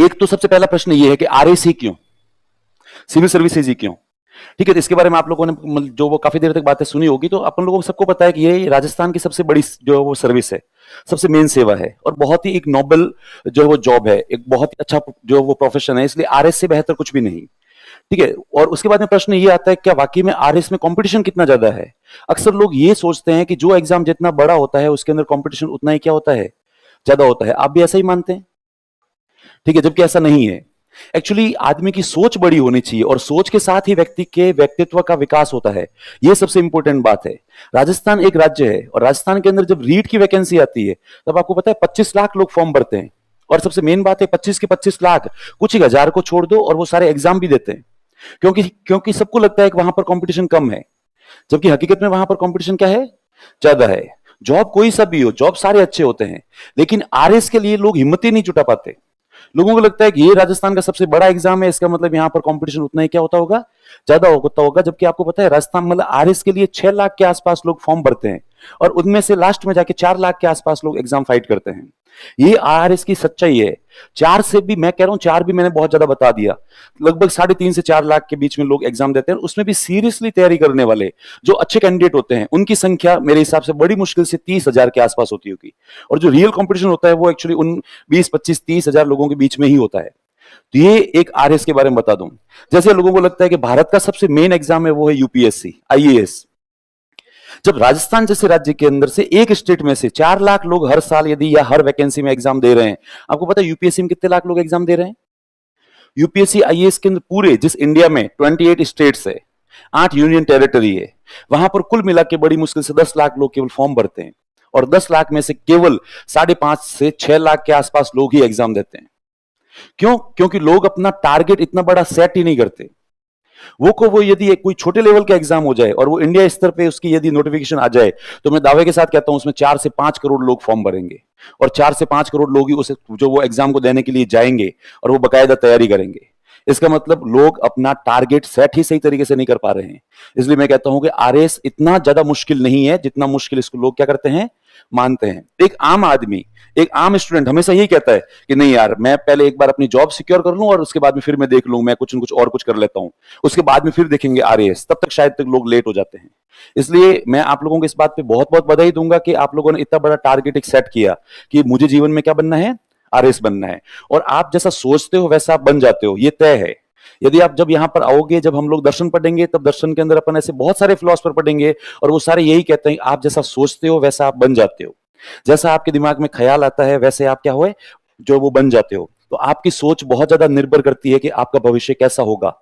एक तो सबसे पहला प्रश्न ये है कि आरएसी क्यों, सिविल सर्विसेज ही क्यों? ठीक है, तो इसके बारे में आप लोगों ने जो वो काफी देर तक बातें सुनी होगी, तो अपन लोगों को सबको पता है कि ये राजस्थान की सबसे बड़ी जो वो सर्विस है, सबसे मेन सेवा है, और बहुत ही एक नोबल जो है वो जॉब है, एक बहुत ही अच्छा जो वो प्रोफेशन है, इसलिए आरएस से बेहतर कुछ भी नहीं। ठीक है, और उसके बाद में प्रश्न ये आता है क्या वाकई में आरएस में कंपटीशन कितना ज्यादा है? अक्सर लोग ये सोचते हैं कि जो एग्जाम जितना बड़ा होता है उसके अंदर कंपटीशन उतना ही क्या होता है, ज्यादा होता है। आप भी ऐसा ही मानते हैं? ठीक है, जबकि ऐसा नहीं है। एक्चुअली आदमी की सोच बड़ी होनी चाहिए, और सोच के साथ ही व्यक्ति के व्यक्तित्व का विकास होता है। यह सबसे इंपॉर्टेंट बात है। राजस्थान एक राज्य है, और राजस्थान के अंदर जब रीट की वैकेंसी आती है तब आपको पता है 25 लाख लोग फॉर्म भरते हैं। और सबसे मेन बात है 25 के 25 लाख, कुछ ही हजार को छोड़ दो, और वो सारे एग्जाम भी देते हैं, क्योंकि क्योंकि सबको लगता है कि वहां पर कंपटीशन कम है, जबकि हकीकत में वहां पर कंपटीशन क्या है, ज्यादा है। जॉब कोई सा भी हो, जॉब सारे अच्छे होते हैं, लेकिन आरएस के लिए लोग हिम्मत ही नहीं जुटा पाते। लोगों को लगता है कि ये राजस्थान का सबसे बड़ा एग्जाम है, इसका मतलब यहां पर कंपटीशन उतना ही क्या होता होगा, ज्यादा होता होगा। जबकि आपको पता है राजस्थान मतलब आरएस के लिए 6 लाख के आसपास लोग फॉर्म भरते हैं, और उनमें से लास्ट में जाके 4 लाख के आसपास लोग एग्जाम फाइट करते हैं। ये आरएस की सच्चाई है। 4 से भी, मैं कह रहा हूं 4 भी मैंने बहुत ज्यादा बता दिया, लगभग 3.5 से 4 लाख के बीच में लोग एग्जाम देते हैं। उसमें भी सीरियसली तैयारी करने वाले जो अच्छे कैंडिडेट होते हैं उनकी संख्या मेरे हिसाब से बड़ी मुश्किल से 30,000 के आसपास होती होगी, और जो रियल कंपटीशन होता है वो एक्चुअली उन 20-25-30,000 लोगों के बीच में ही होता है। तो ये एक आरएस के बारे में बता दूं। जैसे लोगों को लगता है कि भारत का सबसे मेन एग्जाम है वो है यूपीएससी, आईएएस। जब राजस्थान जैसे राज्य के अंदर से एक स्टेट में से 4 लाख लोग हर साल यदि या हर वैकेंसी में एग्जाम दे रहे हैं, आपको पता है यूपीएससी में कितने लाख लोग एग्जाम दे रहे हैं? यूपीएससी आईएएस के अंदर पूरे जिस इंडिया में 28 स्टेट्स है, 8 यूनियन टेरिटरी है, वहां पर कुल मिला के बड़ी मुश्किल से 10 लाख लोग केवल फॉर्म भरते हैं, और 10 लाख में से केवल 5.5 से 6 लाख के आसपास लोग ही एग्जाम देते हैं। क्यों? क्योंकि लोग अपना टारगेट इतना बड़ा सेट ही नहीं करते। वो यदि कोई छोटे लेवल का एग्जाम हो जाए और वो इंडिया स्तर पे उसकी यदि नोटिफिकेशन आ जाए, तो मैं दावे के साथ कहता हूं उसमें 4 से 5 करोड़ लोग फॉर्म भरेंगे, और 4 से 5 करोड़ लोग ही उसे जो वो एग्जाम को देने के लिए जाएंगे, और वो बकायदा तैयारी करेंगे। इसका मतलब लोग अपना टारगेट सेट ही सही तरीके से नहीं कर पा रहे हैं। इसलिए मैं कहता हूं कि आरएस इतना ज्यादा मुश्किल नहीं है जितना मुश्किल इसको लोग क्या करते हैं, मानते हैं। एक आम आदमी, एक आम स्टूडेंट हमेशा यही कहता है कि नहीं यार, मैं पहले एक बार अपनी जॉब सिक्योर कर लूं, और उसके बाद में फिर मैं देख लूं, मैं कुछ न कुछ और कुछ कर लेता हूं, उसके बाद में फिर देखेंगे आरएएस। तब तक शायद तक लोग लेट हो जाते हैं। इसलिए मैं आप लोगों को इस बात पे बहुत बहुत बधाई दूंगा कि आप लोगों ने इतना बड़ा टारगेट एक सेट किया कि मुझे जीवन में क्या बनना है, आरएएस बनना है। और आप जैसा सोचते हो वैसा आप बन जाते हो, ये तय है। यदि आप जब यहां पर आओगे, जब हम लोग दर्शन पढ़ेंगे, तब दर्शन के अंदर अपन ऐसे बहुत सारे फिलोसफर पढ़ेंगे, और वो सारे यही कहते हैं आप जैसा सोचते हो वैसा आप बन जाते हो, जैसा आपके दिमाग में ख्याल आता है वैसे आप क्या हुए, जो वो बन जाते हो। तो आपकी सोच बहुत ज्यादा निर्भर करती है कि आपका भविष्य कैसा होगा।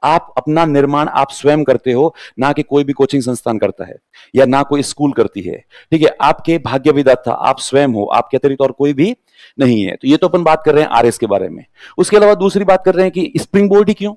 आप अपना निर्माण आप स्वयं करते हो, ना कि कोई भी कोचिंग संस्थान करता है, या ना कोई स्कूल करती है। ठीक है, आपके भाग्य विधाता आप स्वयं हो, आपके अतिरिक्त और कोई भी नहीं है। तो ये तो अपन बात कर रहे हैं आरएस के बारे में। उसके अलावा दूसरी बात कर रहे हैं कि स्प्रिंग बोर्ड ही क्यों,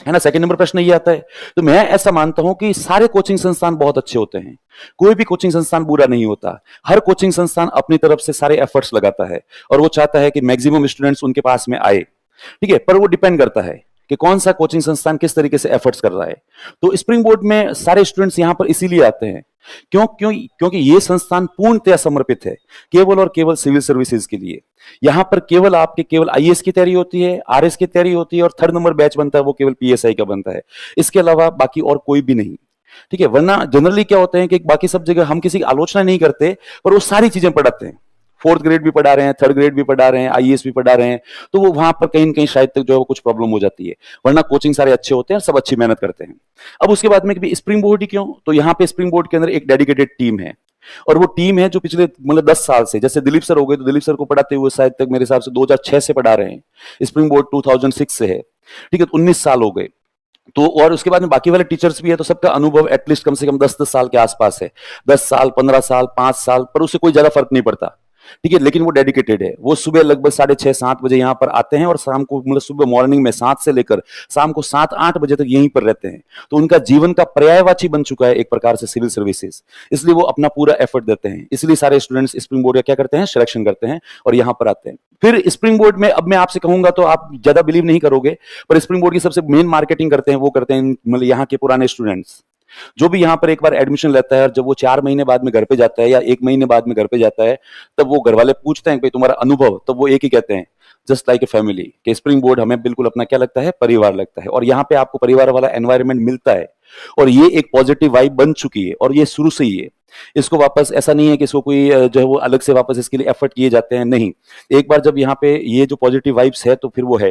है ना। सेकंड नंबर प्रश्न ये आता है। तो मैं ऐसा मानता हूं कि सारे कोचिंग संस्थान बहुत अच्छे होते हैं, कोई भी कोचिंग संस्थान बुरा नहीं होता। हर कोचिंग संस्थान अपनी तरफ से सारे एफर्ट्स लगाता है, और वो चाहता है कि मैक्सिमम स्टूडेंट्स उनके पास में आए। ठीक है, पर वो डिपेंड करता है कि कौन सा कोचिंग संस्थान किस तरीके से एफर्ट्स कर रहा है। तो स्प्रिंग बोर्ड में सारे स्टूडेंट्स यहां पर इसीलिए आते हैं क्योंकि ये संस्थान पूर्णतया समर्पित है केवल और केवल सिविल सर्विसेज के लिए। यहां पर केवल आपके केवल आईएएस की तैयारी होती है, आरएस की तैयारी होती है, और 3rd नंबर बैच बनता है वो केवल पीएसआई का बनता है। इसके अलावा बाकी और कोई भी नहीं। ठीक है, वरना जनरली क्या होते हैं कि बाकी सब जगह हम किसी की आलोचना नहीं करते, पर वो सारी चीजें पढ़ाते हैं। 4th ग्रेड भी पढ़ा रहे हैं, 3rd ग्रेड भी पढ़ा रहे हैं, आईएएस भी पढ़ा रहे हैं, तो वो वहां पर कहीं न कहीं शायद तक जो है वो कुछ प्रॉब्लम हो जाती है। वरना कोचिंग सारे अच्छे होते हैं, सब अच्छी मेहनत करते हैं। अब उसके बाद में कि स्प्रिंग बोर्ड ही क्यों, तो यहाँ पे स्प्रिंग बोर्ड के अंदर एक डेडिकेटेड टीम है, और वो टीम है जो पिछले मतलब 10 साल से, जैसे दिलीप सर हो गए, तो दिलीप सर को पढ़ाते हुए शायद तक मेरे हिसाब से 2006 से पढ़ा रहे हैं। स्प्रिंग बोर्ड 2006 से है। ठीक है, तो 19 साल हो गए। तो और उसके बाद में बाकी वाले टीचर्स भी है, तो सबका अनुभव एटलीस्ट कम से कम 10-10 साल के आसपास है। 10 साल, 15 साल, 5 साल, पर उससे कोई ज्यादा फर्क नहीं पड़ता। ठीक है, लेकिन वो डेडिकेटेड है। वो सुबह लगभग 6:30-7 बजे यहाँ पर आते हैं, और शाम को मतलब सुबह मॉर्निंग में 7 से लेकर शाम को 7-8 बजे तक यहीं पर रहते हैं। तो उनका जीवन का पर्यायवाची बन चुका है एक प्रकार से सिविल सर्विसेज, इसलिए वो अपना पूरा एफर्ट देते हैं। इसलिए सारे स्टूडेंट्स स्प्रिंग बोर्ड का क्या करते हैं, सिलेक्शन करते हैं, और यहाँ पर आते हैं। फिर स्प्रिंग बोर्ड में अब मैं आपसे कहूंगा तो आप ज्यादा बिलीव नहीं करोगे, पर स्प्रिंग बोर्ड की सबसे मेन मार्केटिंग करते हैं वो करते हैं मतलब यहाँ के पुराने स्टूडेंट्स। जो भी यहाँ पर एक बार एडमिशन लेता है और जब वो 4 महीने बाद में घर पे जाता है या 1 महीने बाद में घर पे जाता है, तब वो घर वाले पूछते हैं कि भाई तुम्हारा अनुभव, तब वो एक ही कहते हैं, जस्ट लाइक ए फैमिली, कि स्प्रिंग बोर्ड हमें बिल्कुल अपना क्या लगता है, परिवार लगता है। और यहाँ पे आपको परिवार वाला एनवायरनमेंट मिलता है और ये एक पॉजिटिव वाइब बन चुकी है और ये शुरू से ही है। इसको वापस ऐसा नहीं है कि इसको कोई जो है वो अलग से वापस इसके लिए एफर्ट किए जाते हैं, नहीं। एक बार जब यहाँ पे ये जो पॉजिटिव वाइब्स है तो फिर वो है,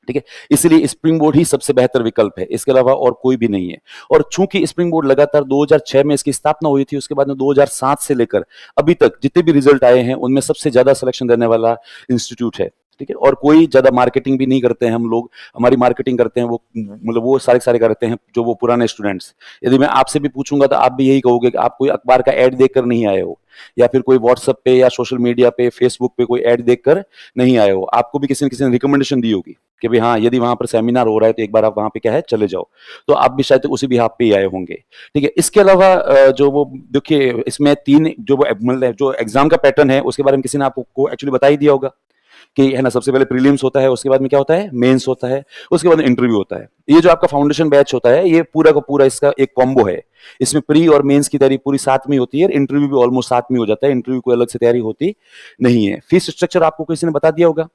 ठीक है। इसलिए स्प्रिंग बोर्ड ही सबसे बेहतर विकल्प है, इसके अलावा और कोई भी नहीं है। और चूंकि स्प्रिंग बोर्ड लगातार 2006 में इसकी स्थापना हुई थी, उसके बाद में 2007 से लेकर अभी तक जितने भी रिजल्ट आए हैं उनमें सबसे ज्यादा सिलेक्शन देने वाला इंस्टीट्यूट है, ठीक है। और कोई ज्यादा मार्केटिंग भी नहीं करते हैं हम लोग, हमारी मार्केटिंग करते हैं वो मतलब वो सारे सारे करते हैं जो वो पुराने स्टूडेंट्स। यदि मैं आपसे भी पूछूंगा तो आप भी यही कहोगे कि आप कोई अखबार का एड देखकर नहीं आए हो, या फिर कोई व्हाट्सएप पे या सोशल मीडिया पे फेसबुक पे कोई एड देखकर नहीं आए हो। आपको भी किसी ने रिकमेंडेशन दी होगी कि भाई हाँ, यदि वहां पर सेमिनार हो रहा है तो एक बार आप वहां पे क्या है चले जाओ, तो आप भी शायद उसी भी पे ही आए होंगे, ठीक है। इसके अलावा जो वो देखिए इसमें 3 जो वो मतलब जो एग्जाम का पैटर्न है उसके बारे में किसी ने आपको एक्चुअली बता ही दिया होगा कि है ना, सबसे पहले प्रीलिम्स होता है, उसके बाद में क्या होता है, मेंस होता है, उसके बाद इंटरव्यू होता है। ये जो आपका फाउंडेशन बैच होता है ये पूरा का पूरा इसका एक कॉम्बो है। इसमें प्री और मेंस की तैयारी पूरी साथ में होती है, इंटरव्यू भी ऑलमोस्ट साथ में हो जाता है, इंटरव्यू कोई अलग से तैयारी होती नहीं है। फीस स्ट्रक्चर आपको किसी ने बता दिया होगा,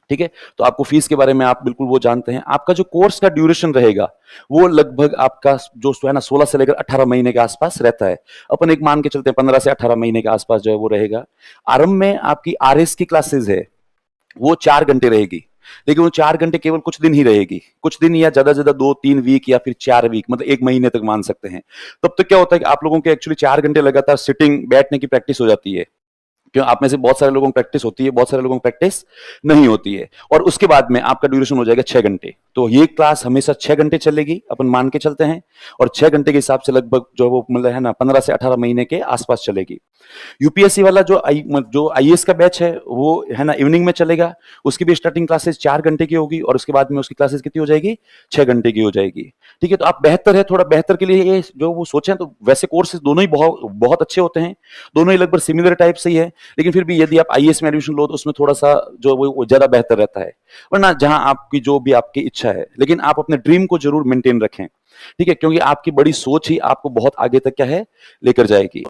ठीक है। तो आपको फीस के बारे में आप बिल्कुल वो जानते हैं। आपका जो कोर्स का ड्यूरेशन रहेगा वो लगभग आपका जो है ना 16 से लेकर 18 महीने के आसपास रहता है। अपन एक मान के चलते हैं 15 से 18 महीने के आसपास जो है वो रहेगा। आरंभ में आपकी आरएस की क्लासेस है वो 4 घंटे रहेगी, लेकिन वो 4 घंटे केवल कुछ दिन ही रहेगी, कुछ दिन या ज्यादा से ज्यादा 2-3 वीक या फिर 4 वीक, मतलब 1 महीने तक मान सकते हैं। तब तो क्या होता है कि आप लोगों के एक्चुअली 4 घंटे लगातार सिटिंग बैठने की प्रैक्टिस हो जाती है। क्यों, आप में से बहुत सारे लोगों को प्रैक्टिस होती है, बहुत सारे लोगों को प्रैक्टिस नहीं होती है। और उसके बाद में आपका ड्यूरेशन हो जाएगा 6 घंटे। तो ये क्लास हमेशा 6 घंटे चलेगी, अपन मान के चलते हैं, और 6 घंटे के हिसाब से लगभग जो वो मतलब है ना 15 से 18 महीने के आसपास चलेगी। यूपीएससी वाला जो आईएएस का बैच है वो है ना इवनिंग में चलेगा, उसकी भी स्टार्टिंग क्लासेस 4 घंटे की होगी और उसके बाद में उसकी क्लासेस कितनी हो जाएगी, 6 घंटे की हो जाएगी, ठीक है। तो आप बेहतर है, थोड़ा बेहतर के लिए ये जो वो सोचें तो वैसे कोर्सेज दोनों ही बहुत बहुत अच्छे होते हैं, दोनों ही लगभग सिमिलर टाइप से ही है, लेकिन फिर भी यदि आप आईएएस में एडमिशन लो तो उसमें थोड़ा सा जो वो ज्यादा बेहतर रहता है। वरना जहां आपकी जो भी आपकी इच्छा है, लेकिन आप अपने ड्रीम को जरूर मेंटेन रखें, ठीक है, क्योंकि आपकी बड़ी सोच ही आपको बहुत आगे तक क्या है लेकर जाएगी।